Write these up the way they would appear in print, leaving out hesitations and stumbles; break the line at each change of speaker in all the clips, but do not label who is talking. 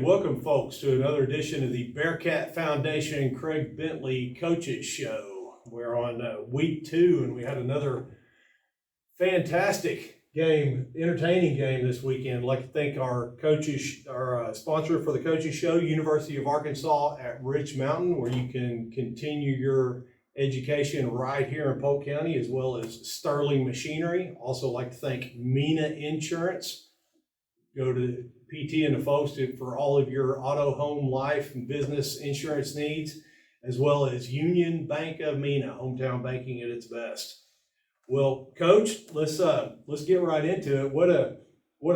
welcome folks to another edition of the Bearcat Foundation Craig Bentley Coaches Show. We're on week 2 and we had another fantastic game, entertaining game this weekend. I'd like to thank our coaches, our sponsor for the Coaches Show, University of Arkansas at Rich Mountain, where you can continue your education right here in Polk County, as well as Sterling Machinery. Also like to thank Mena Insurance. Go to PT and the folks for all of your auto, home, life, and business insurance needs, as well as Union Bank of Mena, hometown banking at its best. Well, Coach, let's get right into it. What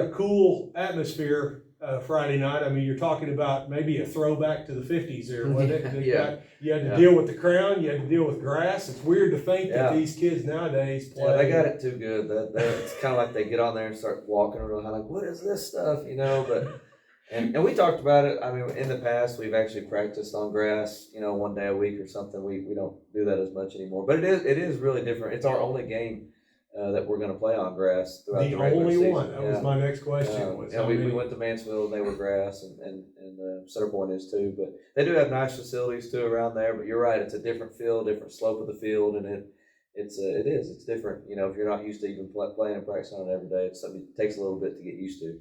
a cool atmosphere Friday night. I mean, you're talking about maybe a throwback to the 50s there, wasn't it?
Yeah.
You had to deal with the crown, you had to deal with grass. It's weird to think that these kids nowadays play.
Yeah, they got it too good. It's kind of like they get on there and start walking around like, what is this stuff, But and we talked about it. I mean, in the past, we've actually practiced on grass, one day a week or something. We don't do that as much anymore. But it is really different. It's our only game that we're going to play on grass throughout the regular
only
season.
one. That was my next question.
We went to Mansfield and they were grass, and Centerpoint is too. But they do have nice facilities too around there. But you're right, it's a different field, different slope of the field, and it's different. If you're not used to even playing and practicing on it every day, it's something it takes a little bit to get used to.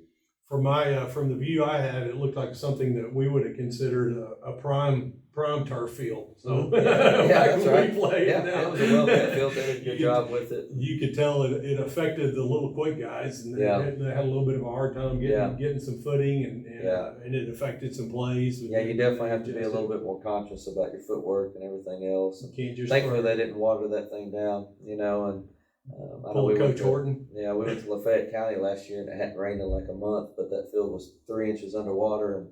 From the view I had, it looked like something that we would have considered a prime turf field. So
that's right.
We played
it was a well-played field. They did a good job with it.
You could tell it affected the little quick guys, and they had a little bit of a hard time getting some footing, and it affected some plays.
Yeah, you definitely have to be a little bit more conscious about your footwork and everything else.
You can't just
thankfully they didn't water that thing down, and.
Pull Coach Horton.
Yeah, we went to Lafayette County last year and it hadn't rained in like a month, but that field was 3 inches underwater, and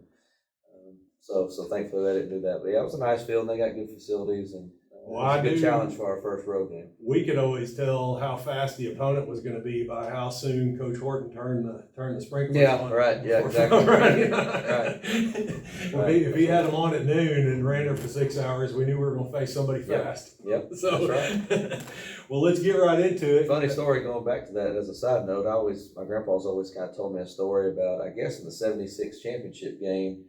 so thankfully they didn't do that. But yeah, it was a nice field and they got good facilities, and it was a good challenge for our first road game.
We could always tell how fast the opponent was going to be by how soon Coach Horton turned the sprinklers on.
Right. Yeah, exactly.
Right. If he had them on at noon and ran them for 6 hours, we knew we were going to face somebody fast.
Yep.
So,
that's right.
Well, let's get right into it.
Funny story going back to that as a side note. My grandpa's always kind of told me a story about, I guess in the '76 championship game,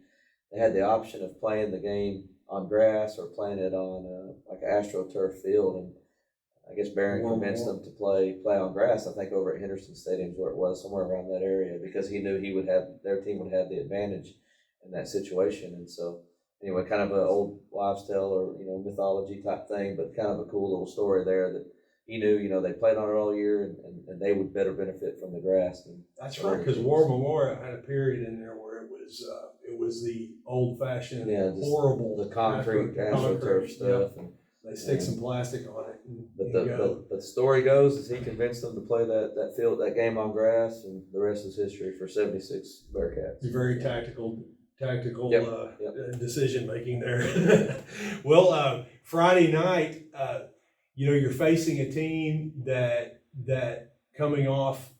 they had the option of playing the game on grass or playing it on like an AstroTurf field, and I guess Barron convinced them to play on grass. I think over at Henderson Stadium where it was, somewhere around that area, because he knew their team would have the advantage in that situation. And so anyway, kind of an old wives' tale or mythology type thing, but kind of a cool little story there that he knew they played on it all year and they would better benefit from the grass.
That's right, because War Memorial had a period in there where it was the old-fashioned, horrible,
the concrete AstroTurf stuff.
And they stick some plastic on it.
But the story goes is he convinced them to play that game on grass, and the rest is history for '76 Bearcats.
It's a very tactical decision making there. Well, Friday night, you're facing a team that coming off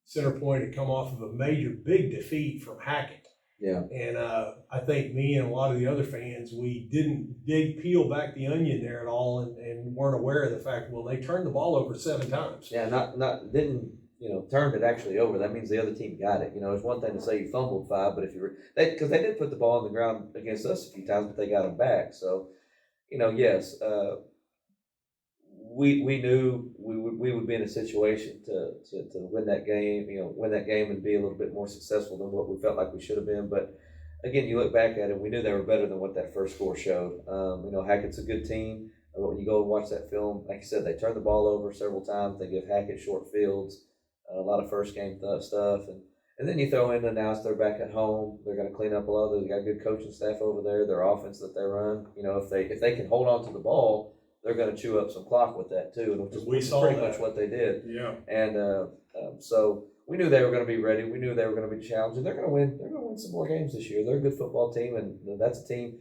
Centerpoint had come off of a big defeat from Hackett.
Yeah.
And I think me and a lot of the other fans, we didn't peel back the onion there at all, and weren't aware of the fact, well, they turned the ball over 7 times.
Yeah, turned it actually over. That means the other team got it. It's one thing to say you fumbled 5, but because they did put the ball on the ground against us a few times, but they got them back. So, yes, we knew we would be in a situation to win that game, and be a little bit more successful than what we felt like we should have been. But again, you look back at it, we knew they were better than what that first score showed. Hackett's a good team. When you go and watch that film, like you said, they turn the ball over several times. They give Hackett short fields, a lot of first game stuff, and then you throw in now they're back at home. They're going to clean up a lot of those. They got a good coaching staff over there. Their offense that they run, if they can hold on to the ball, they're going to chew up some clock with that too, which is pretty much what they did.
Yeah.
And so we knew they were going to be ready. We knew they were going to be challenged, and they're going to win. They're going to win some more games this year. They're a good football team, and that's a team.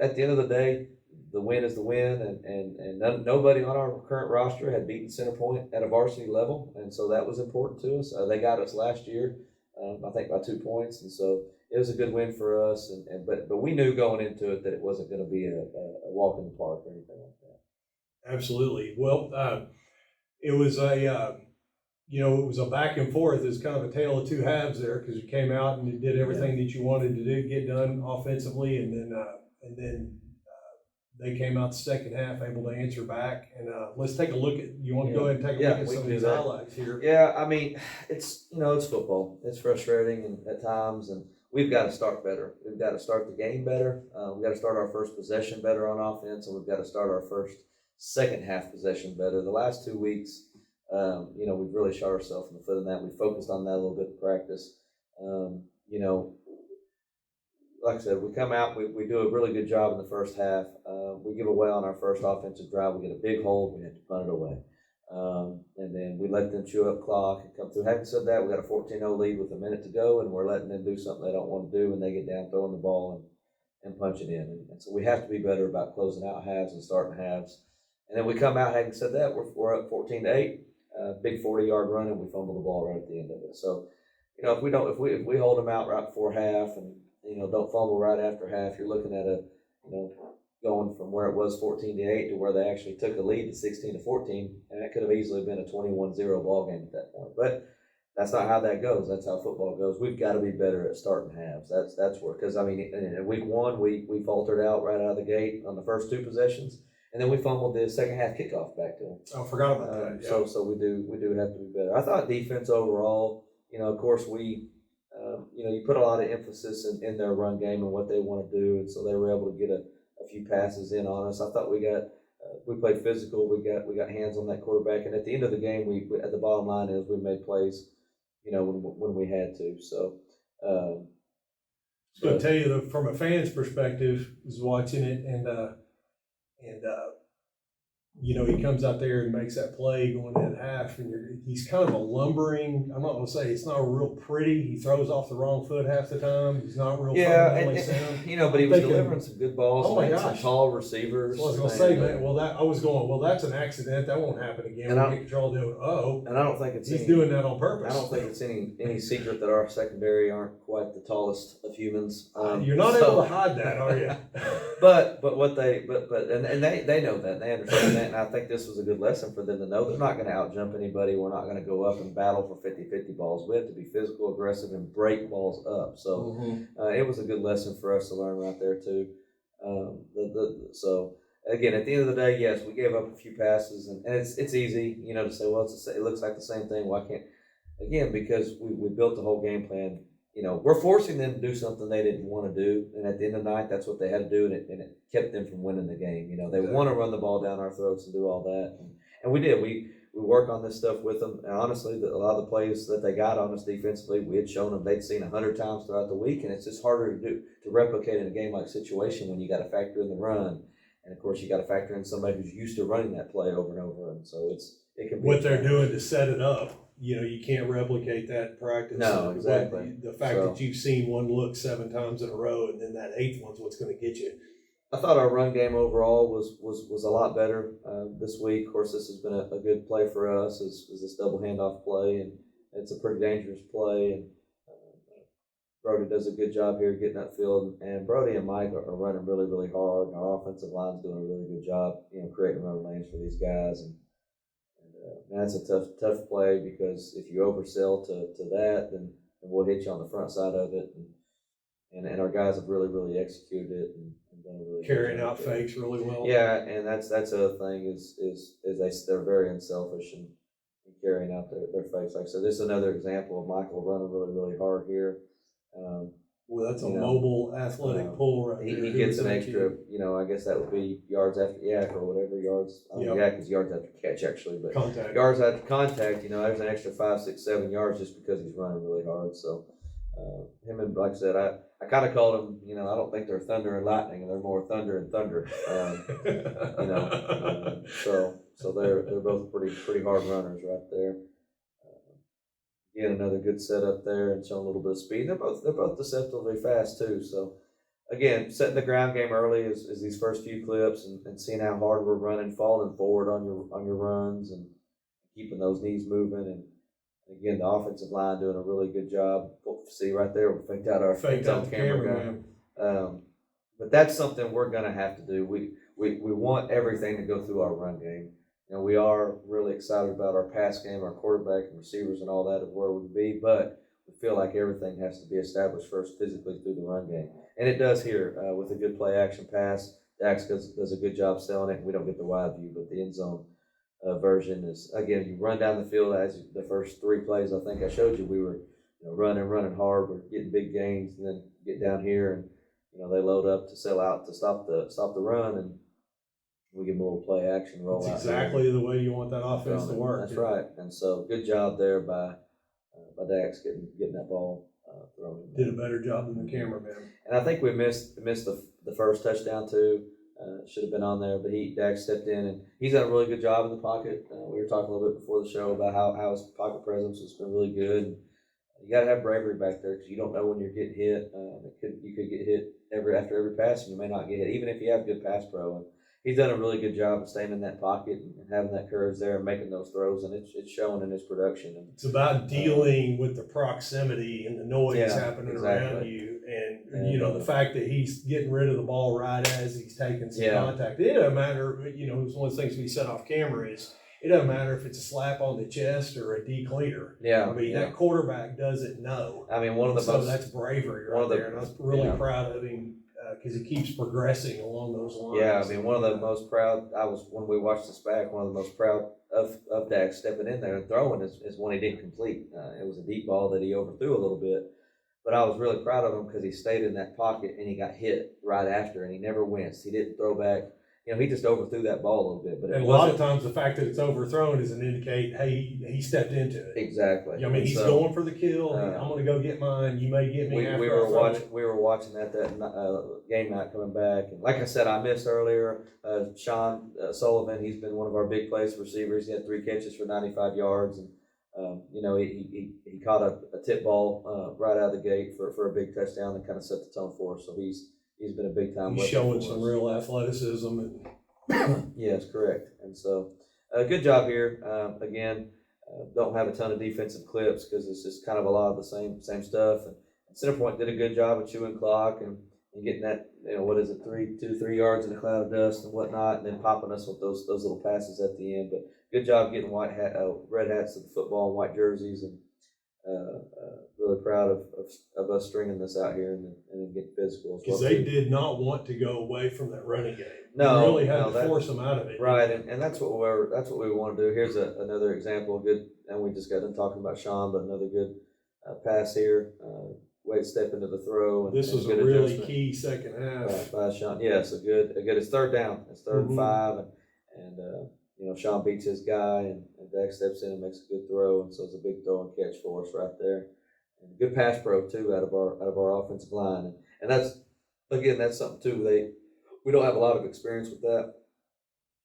At the end of the day, the win is the win, and nobody on our current roster had beaten Centerpoint at a varsity level, and so that was important to us. They got us last year, I think by 2 points, and so it was a good win for us. But we knew going into it that it wasn't going to be a walk in the park or anything like that.
Absolutely. Well, it was it was a back and forth. It's kind of a tale of two halves there, because you came out and you did everything that you wanted to do, get done offensively, and then they came out the second half able to answer back. And let's take a look at. You want to go ahead and take a look at some of these highlights here?
Yeah, I mean, it's football. It's frustrating and at times, and we've got to start better. We've got to start the game better. We've got to start our first possession better on offense, and we've got to start our first second half possession better. The last 2 weeks, we've really shot ourselves in the foot in that. We focused on that a little bit in practice. Like I said, we come out, we do a really good job in the first half. We give away on our first offensive drive. We get a big hold. We have to punt it away. And then we let them chew up clock and come through. Having said that, we got a 14-0 lead with a minute to go, and we're letting them do something they don't want to do when they get down throwing the ball and punch it in. And so we have to be better about closing out halves and starting halves. And then we come out, having said that, we're up 14-8, big 40-yard run, and we fumble the ball right at the end of it. So, if we hold them out right before half and, don't fumble right after half, you're looking at going from where it was 14-8 to where they actually took a lead to 16-14, and that could have easily been a 21-0 ball game at that point. But that's not how that goes. That's how football goes. We've got to be better at starting halves. That's where, because in week one we faltered out right out of the gate on the first two possessions, and then we fumbled the second half kickoff back to them.
I forgot about that.
Yeah. So we do have to be better. I thought defense overall, of course you put a lot of emphasis in their run game and what they want to do, and so they were able to get a few passes in on us. I thought we played physical. We got hands on that quarterback, and at the end of the game, we at the bottom line is we made plays, when we had to. So,
I was going to tell you that from a fan's perspective, was watching it, and he comes out there and makes that play going in half, and he's kind of a lumbering. I'm not going to say it's not real pretty. He throws off the wrong foot half the time. He's not real fundamentally sound.
But he was delivering some good balls.
Oh my
gosh,
gosh,
some tall receivers.
So I was going to say, man. Well, that's an accident. That won't happen again. We'll get control of it.
And I don't think he's
doing that on purpose.
I don't think it's any secret that our secondary aren't quite the tallest of humans.
You're not able to hide that, are you?
But they know that, they understand that, and I think this was a good lesson for them to know they're not going to outjump anybody. We're not going to go up and battle for 50-50 balls. We have to be physical, aggressive, and break balls up. So it was a good lesson for us to learn right there too. So again, at the end of the day, yes, we gave up a few passes, and it's easy, to say, well, it looks like the same thing. Why can't? Again, because we built the whole game plan. We're forcing them to do something they didn't want to do, and at the end of the night, that's what they had to do, and it kept them from winning the game. They want to run the ball down our throats and do all that, and we did. We worked on this stuff with them, and honestly, a lot of the plays that they got on us defensively, we had shown them they'd seen 100 times throughout the week, and it's just harder to replicate in a game-like situation when you got to factor in the run, and of course, you got to factor in somebody who's used to running that play over and over, and so it can be
what they're doing to set it up. You can't replicate that in practice.
No, exactly.
The fact that you've seen one look 7 times in a row, and then that 8th one's what's going to get you.
I thought our run game overall was a lot better this week. Of course, this has been a good play for us. Is this double handoff play, and it's a pretty dangerous play. And Brody does a good job here getting upfield, and Brody and Mike are running really, really hard. And our offensive line's doing a really good job, creating run lanes for these guys. And that's a tough play, because if you oversell to that, then we'll hit you on the front side of it. And our guys have really, really executed it and done a really
carrying out fakes really well.
Yeah, and that's the other thing is they're very unselfish and carrying out their fakes. Like I said, this is another example of Michael running really, really hard here.
Well, that's a mobile athletic pull right there.
He gets an extra, I guess that would be yards after yak or whatever yards. Yak is yards after catch actually, but
contact.
Yards after contact, there's an extra 5, 6, 7 yards just because he's running really hard. So him and, like I said, I kind of called him, I don't think they're thunder and lightning, they're more thunder and thunder. So they're both pretty hard runners right there. Again, another good setup there and showing a little bit of speed. They're both deceptively fast too. So again, setting the ground game early is these first few clips and seeing how hard we're running, falling forward on your runs and keeping those knees moving. And again, the offensive line doing a really good job. See right there, we faked out the camera guy. But that's something we're gonna have to do. We want everything to go through our run game. we are really excited about our pass game, our quarterback and receivers and all that of where we would be, but we feel like everything has to be established first physically through the run game. And it does here with a good play action pass. Dax does a good job selling it. We don't get the wide view, but the end zone version is, again, you run down the field as the first 3 plays I think I showed you, we were running hard, we're getting big gains, and then get down here and they load up to sell out to stop the run, and we give them a little play action roll out.
It's exactly the way you want that offense to work.
That's right. And so good job there by Dax getting that ball thrown in.
Did a better job than the cameraman.
And I think we missed the first touchdown too. Should have been on there, but Dax stepped in, and he's done a really good job in the pocket. We were talking a little bit before the show about how his pocket presence has been really good. You got to have bravery back there, because you don't know when you're getting hit. You could get hit after every pass, and you may not get hit, even if you have good pass pro. And he's done a really good job of staying in that pocket and having that courage there and making those throws, and it's showing in his production. And
it's about dealing with the proximity and the noise happening around you, and the fact that he's getting rid of the ball right as he's taking some contact. It doesn't matter. It's one of the things we said off camera is it doesn't matter if it's a slap on the chest or a decleater. That quarterback doesn't know.
One of the
that's bravery right there, and I was really proud of him. Because he keeps progressing along those lines.
One of the most proud, when we watched this back, one of the most proud of Dax stepping in there and throwing is one he didn't complete. It was a deep ball that he overthrew a little bit, but I was really proud of him because he stayed in that pocket and he got hit right after, and he never winced. He didn't throw back. He just overthrew that ball a little bit. But
a lot of times the fact that it's overthrown doesn't indicate, hey, he stepped into it.
Exactly.
He's going for the kill. I'm going to go get mine. You may get me after
we were watching that game night coming back. And like I said, I missed earlier, Sean Sullivan, he's been one of our big place receivers. He had 3 catches for 95 yards. And, he caught a tip ball right out of the gate for a big touchdown and kind of set the tone for us. So he's been a big time.
He's showing some real athleticism. And
yes, correct. And so, good job here. Again, don't have a ton of defensive clips because it's just kind of a lot of the same stuff. And Centerpoint did a good job of chewing clock and getting that 3 yards in a cloud of dust and whatnot, and then popping us with those little passes at the end. But good job getting red hats to the football and white jerseys, and really proud of us stringing this out here and then getting physical.
Because they did not want to go away from that running game.
No,
we really had to force them out of it.
Right, and that's what we want to do. Here's another example, good, and we just got done talking about Sean, but another good pass here. Way to step into the throw. And,
this was a really key second half
by Sean. Yes, a good. It's third down. It's 3rd and 5, and Sean beats his guy, and Dak steps in and makes a good throw, and so it's a big throw and catch for us right there. And good pass pro too out of our offensive line, and that's something too. We don't have a lot of experience with that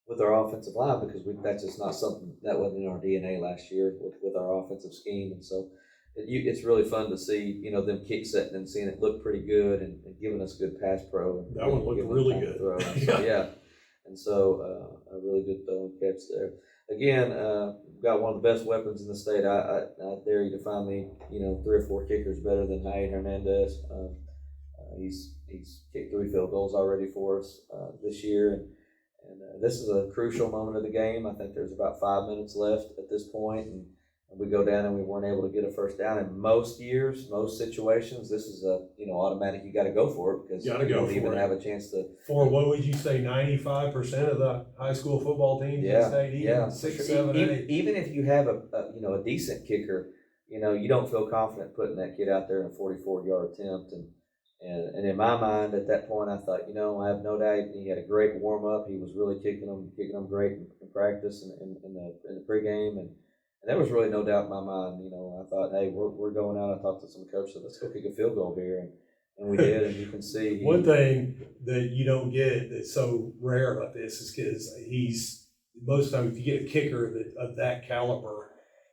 with our offensive line because that's just not something that wasn't in our DNA last year with our offensive scheme, and so. It's really fun to see, them kick setting and seeing it look pretty good and giving us good pass pro. And
that one looked really good.
And so a really good throw and catch there. Again, got one of the best weapons in the state. I dare you to find me, 3 or 4 kickers better than Jair Hernandez. He's kicked 3 field goals already for us this year, and this is a crucial moment of the game. I think there's about 5 minutes left at this point, and we go down and we weren't able to get a first down. In most situations, this is automatic. You got to go for it because you don't even have a chance to.
For what would you say, 95% of the high school football teams in the state, even 6, 7, 8.
Even if you have a decent kicker, you don't feel confident putting that kid out there in a 44-yard attempt. And in my mind at that point, I thought, I have no doubt he had a great warm up. He was really kicking them great in practice and in the pregame and there was really no doubt in my mind. I thought, hey, we're going out. I talked to some coaches, let's go kick a field goal here, and we did. And you can see
one thing that you don't get that's so rare about this is because most of the time if you get a kicker of that caliber,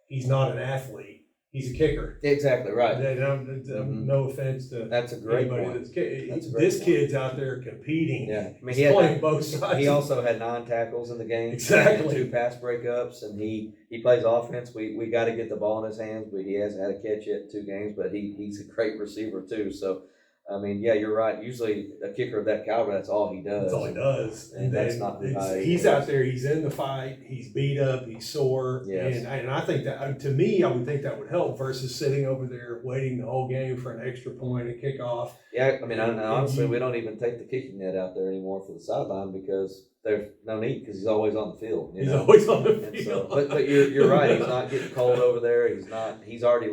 he's not an athlete. He's a kicker.
Exactly right.
No offense to
that's a great
anybody
point.
This kid's out there competing.
Yeah,
he's playing both sides.
He also had 9 tackles in the game.
Exactly.
2 pass breakups, and he plays offense. We got to get the ball in his hands, but he hasn't had a catch yet in 2 games. But he's a great receiver too. So I mean, yeah, you're right. Usually a kicker of that caliber, that's all he does.
That's all he does.
And that's not who I
he's
is.
out there, he's in the fight, he's beat up, he's sore.
Yes.
And I think that, to me, I would think that would help versus sitting over there waiting the whole game for an extra point, a kickoff.
Yeah, I mean, honestly, we don't even take the kicking net out there anymore for the sideline because there's no need because he's always on the field.
He's always on the
And
field.
so, but you're right. He's not getting cold over there. He's not. He's already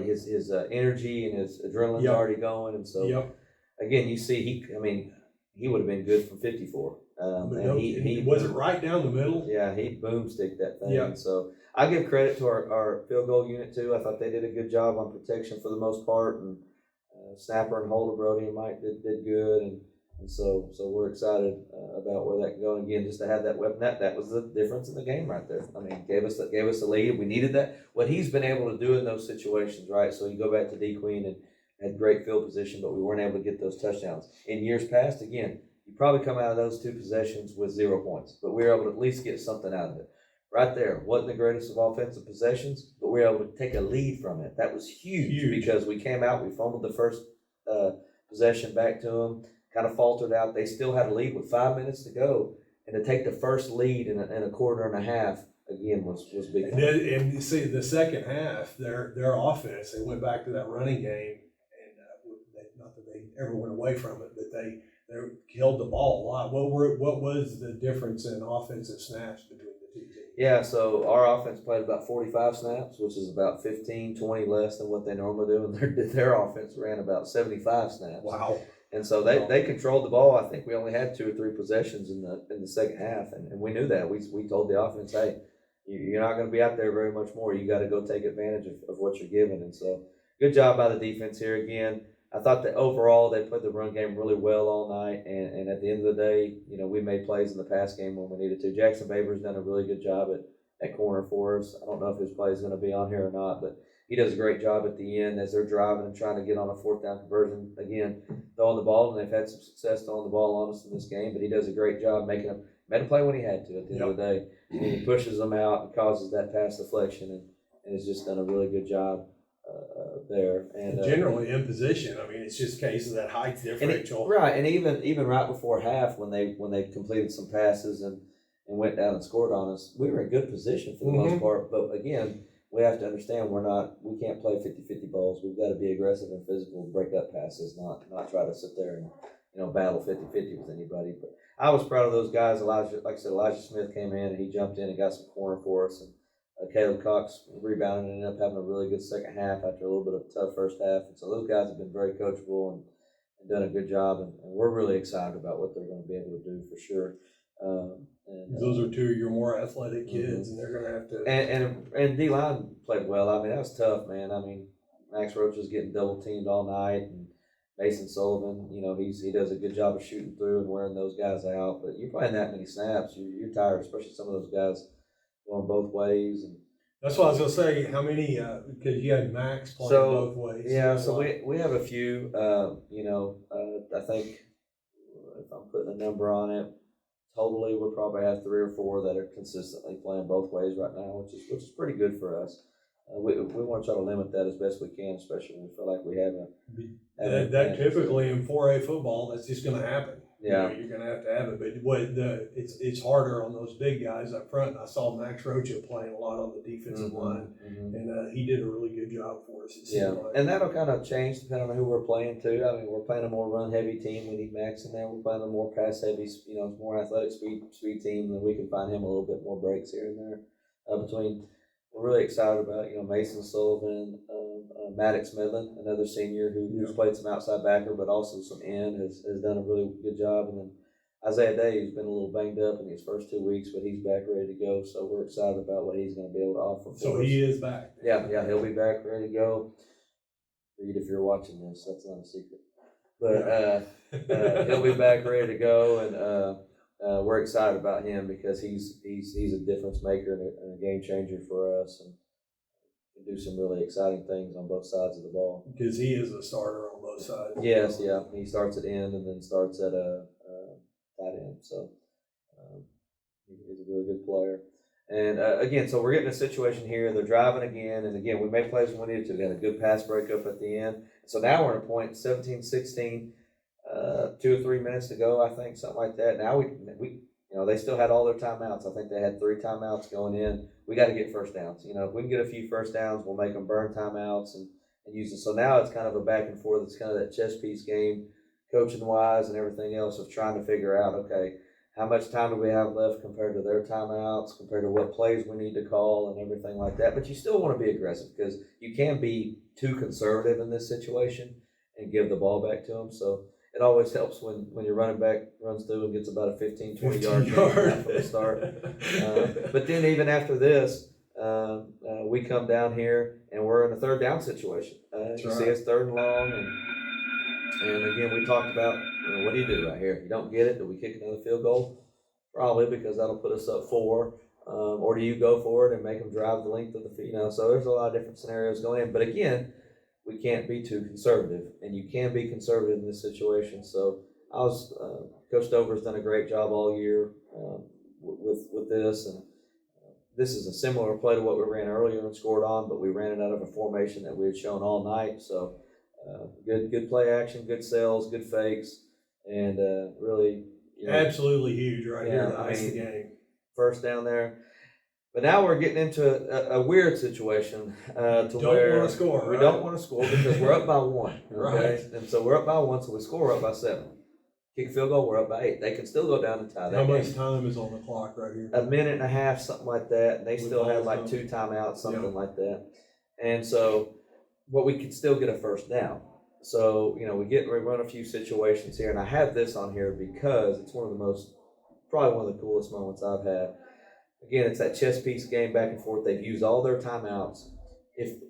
his energy and his adrenaline's already going. And so again, you see, he would have been good from 54. And he
was it right down the middle.
Yeah, he boomsticked that thing.
Yeah.
So I give credit to our field goal unit too. I thought they did a good job on protection for the most part, and Snapper and Holder, Brody and Mike did good, and so we're excited about where that can go. And again, just to have that weapon, that was the difference in the game right there. I mean, gave us the lead. We needed that. What he's been able to do in those situations, right? So you go back to D Queen and had great field position, but we weren't able to get those touchdowns. In years past, again, you probably come out of those two possessions with 0 points, but we were able to at least get something out of it. Right there, wasn't the greatest of offensive possessions, but we were able to take a lead from it. That was huge. Because we came out, we fumbled the first possession back to them, kind of faltered out. They still had a lead with 5 minutes to go, and to take the first lead in a quarter and a half again was big.
And you see the second half, their offense, they went back to that running game, and not that they ever went away from it, but they held the ball a lot. What was the difference in offensive snaps between the two teams?
Yeah, so our offense played about 45 snaps, which is about 15, 20 less than what they normally do, and their offense ran about 75 snaps.
Wow.
And so they controlled the ball. I think we only had 2 or 3 possessions in the second half, and we knew that. We told the offense, hey, you're not going to be out there very much more. You got to go take advantage of what you're given. And so good job by the defense here again. I thought that overall they played the run game really well all night, and at the end of the day, we made plays in the pass game when we needed to. Jackson Baber's done a really good job at corner for us. I don't know if his play is going to be on here or not, but he does a great job at the end as they're driving and trying to get on a 4th down conversion. Again, throwing the ball, and they've had some success throwing the ball on us in this game, but he does a great job made a play when he had to at the end of the day. And he pushes them out and causes that pass deflection, and has just done a really good job there. And
generally in position, I mean, it's just a case of that height differential.
Right, and even right before half when they completed some passes and went down and scored on us, we were in good position for the most part. But again, we have to understand we can't play 50-50 balls. We've got to be aggressive and physical, break up passes, not try to sit there and battle 50-50 with anybody. But I was proud of those guys. Elijah Smith came in and he jumped in and got some corner for us, and Caleb Cox rebounded and ended up having a really good second half after a little bit of a tough first half. And so those guys have been very coachable and done a good job, and we're really excited about what they're going to be able to do for sure.
Those are 2 of your more athletic kids, and they're going to have to.
And D-line played well. I mean, that was tough, man. I mean, Max Roach was getting double teamed all night, and Mason Sullivan, he does a good job of shooting through and wearing those guys out. But you're playing that many snaps, you're tired, especially some of those guys going both ways. And
that's what I was going to say. How many? Because you had Max playing both ways.
Yeah, so we have a few. I think if I'm putting a number on it, totally we'll probably have 3 or 4 that are consistently playing both ways right now, which is pretty good for us. We want to try to limit that as best we can, especially when we feel like we haven't.
That typically in 4A football, that's just going to happen.
Yeah,
you're going to have it. But it's harder on those big guys up front. And I saw Max Rocha playing a lot on the defensive line, and he did a really good job for us.
And that'll kind of change depending on who we're playing too. I mean, we're playing a more run-heavy team. We need Max in there. We're playing a more pass-heavy, more athletic speed team. Then we can find him a little bit more breaks here and there between. We're really excited about, Mason Sullivan, Maddox Midland, another senior who's played some outside backer, but also some end, has done a really good job. And then Isaiah Day, who's been a little banged up in his first 2 weeks, but he's back ready to go. So we're excited about what he's going to be able to offer.
So he is back.
Yeah, he'll be back ready to go. Reed, if you're watching this, that's not a secret. But he'll be back ready to go, and we're excited about him because he's a difference maker and a game changer for us, and can do some really exciting things on both sides of the ball.
Because he is a starter on both sides.
Yes, yeah. He starts at end and then starts at tight end. So he's a really good player. And again, so we're getting a situation here. They're driving again, and again, we made plays when we needed to. We had a good pass breakup at the end. So now we're at a point, 17-16, 2 or 3 minutes to go, I think, something like that. Now we they still had all their timeouts. I think they had 3 timeouts going in. We got to get first downs. If we can get a few first downs, we'll make them burn timeouts and use them. So now it's kind of a back and forth. It's kind of that chess piece game, coaching wise and everything else, of trying to figure out, okay, how much time do we have left compared to their timeouts, compared to what plays we need to call and everything like that. But you still want to be aggressive, because you can't be too conservative in this situation and give the ball back to them. So it always helps when your running back runs through and gets about a 15, 20 yard from the start. But then even after this, we come down here and we're in a third down situation. You see us third and long, and again, we talked about, what do you do right here? If you don't get it, do we kick another field goal? Probably, because that'll put us up 4. Or do you go for it and make them drive the length of the field? So there's a lot of different scenarios going in. But again, we can't be too conservative, and you can be conservative in this situation. So Coach Dover's done a great job all year with this, and this is a similar play to what we ran earlier and scored on, but we ran it out of a formation that we had shown all night. So good play action, good sells, good fakes, and really
absolutely huge right here. The game.
First down there. But now we're getting into a weird situation where we don't want to score because we're up by 1. Okay?
Right.
And so we're up by 1, so we score up by 7. Kick a field goal, we're up by 8. They can still go down and tie that
How
game.
much time is on the clock right here?
A minute and a half, something like that. And they still had like 2 timeouts, something like that. And so, we could still get a first down. So, we run a few situations here, and I have this on here because it's probably one of the coolest moments I've had. Again, it's that chess piece game back and forth. They've used all their timeouts. If,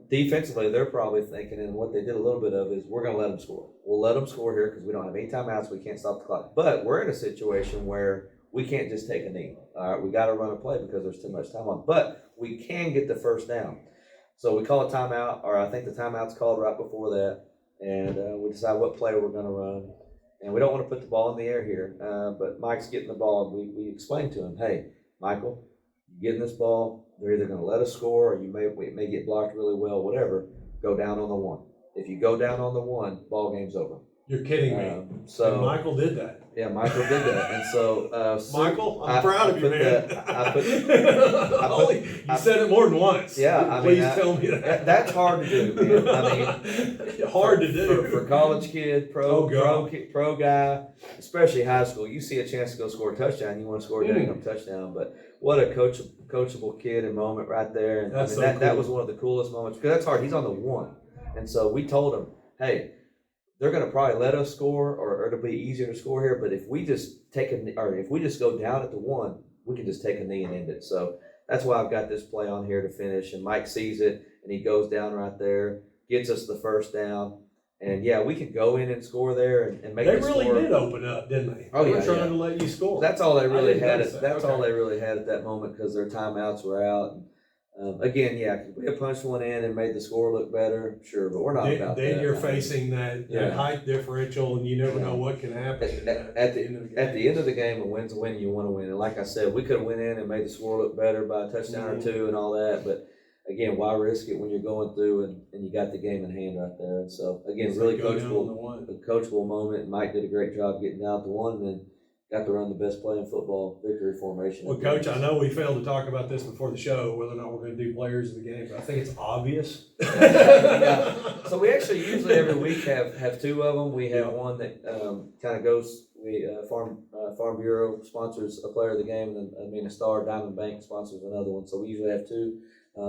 defensively, they're probably thinking, and what they did a little bit of is, we're going to let them score. We'll let them score here because we don't have any timeouts. We can't stop the clock. But we're in a situation where we can't just take a knee. All right, we got to run a play because there's too much time on. But we can get the first down. So we call a timeout, or I think the timeout's called right before that, and we decide what play we're going to run. And we don't want to put the ball in the air here, but Mike's getting the ball, and we explain to him, hey, Michael, you getting this ball, they're either going to let us score, or we may get blocked really well, whatever. Go down on the 1. If you go down on the 1, ball game's over.
You're kidding me.
So
and Michael did that.
Yeah, Michael did that, and so
Michael, I'm proud of you, man. You said it more than once.
Yeah,
please tell me that.
That's hard to do, man.
Hard to do
for college kid, pro guy, especially high school. You see a chance to go score a touchdown, you want to score a dang touchdown. But what a coachable kid and moment right there. And
cool.
That was one of the coolest moments, because that's hard. He's on the 1, and so we told him, hey, they're going to probably let us score, or it'll be easier to score here. But if we just if we just go down at the 1, we can just take a knee and end it. So that's why I've got this play on here to finish. And Mike sees it, and he goes down right there, gets us the first down. And yeah, we could go in and score there and make.
They really did open up, didn't they?
Oh yeah,
they were trying to let you score.
That's all they really had. All they really had at that moment, because their timeouts were out. Again, could we have punched one in and made the score look better? Sure, but we're not about that.
Then you're facing that height differential, and you never know what can happen.
At the end of the game, a win's a win. You want to win, and like I said, we could have went in and made the score look better by a touchdown or 2 and all that. But again, why risk it when you're going through and you got the game in hand right there? And so again, really coachable moment. Mike did a great job getting down to 1, and then got to run the best play in football, victory formation.
Well, Coach, I know we failed to talk about this before the show, whether or not we're going to do players of the game, but I think it's obvious.
So we actually usually every week have 2 of them. We have one that kind of goes. Farm Bureau sponsors a player of the game, and then Mena Diamond Bank sponsors another one. So we usually have 2.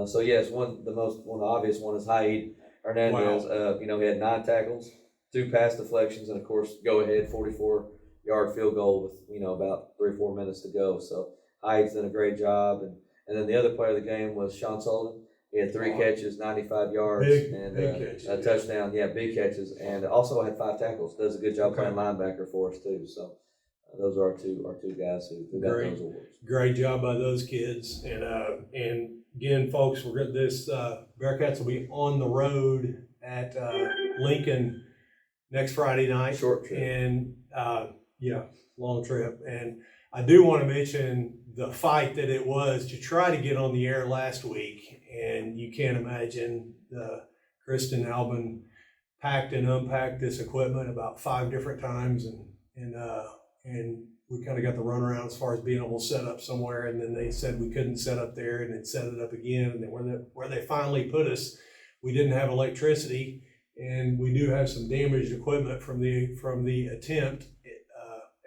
So yes, the obvious one is Hyde Hernandez.
Wow.
He had 9 tackles, 2 pass deflections, and of course go ahead 44-yard field goal with about 3 or 4 minutes to go. So Hyde's done a great job, and then the other player of the game was Sean Sullivan. He had 3 catches, 95 yards,
big
catches, a touchdown. Yeah, big catches, and also had 5 tackles. Does a good job playing linebacker for us too. So those are our two guys who got those awards.
Great job by those kids, and again, folks, this Bearcats will be on the road at Lincoln next Friday night.
Short trip.
And long trip. And I do want to mention the fight that it was to try to get on the air last week, and you can't imagine Kristen Albin packed and unpacked this equipment about 5 different times, and we kind of got the runaround as far as being able to set up somewhere, and then they said we couldn't set up there, and then set it up again, and then where they finally put us, we didn't have electricity, and we do have some damaged equipment from the attempt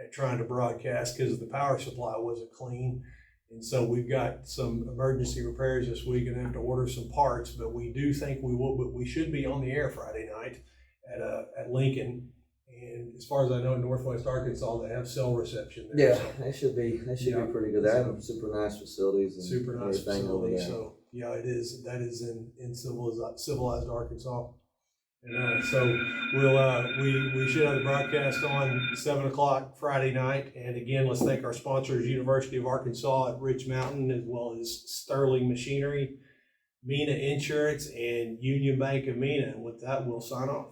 at trying to broadcast because the power supply wasn't clean. And so we've got some emergency repairs this week and have to order some parts, but we do think we should be on the air Friday night at Lincoln. And as far as I know, in Northwest Arkansas, they have cell reception there.
Yeah,
so.
they should be pretty good. They have super nice facilities and
Super nice
everything over
facility.
there.
So yeah, that is in civilized Arkansas. And so we should have the broadcast on 7 o'clock Friday night. And again, let's thank our sponsors, University of Arkansas at Rich Mountain, as well as Sterling Machinery, Mena Insurance, and Union Bank of Mena. And with that, we'll sign off.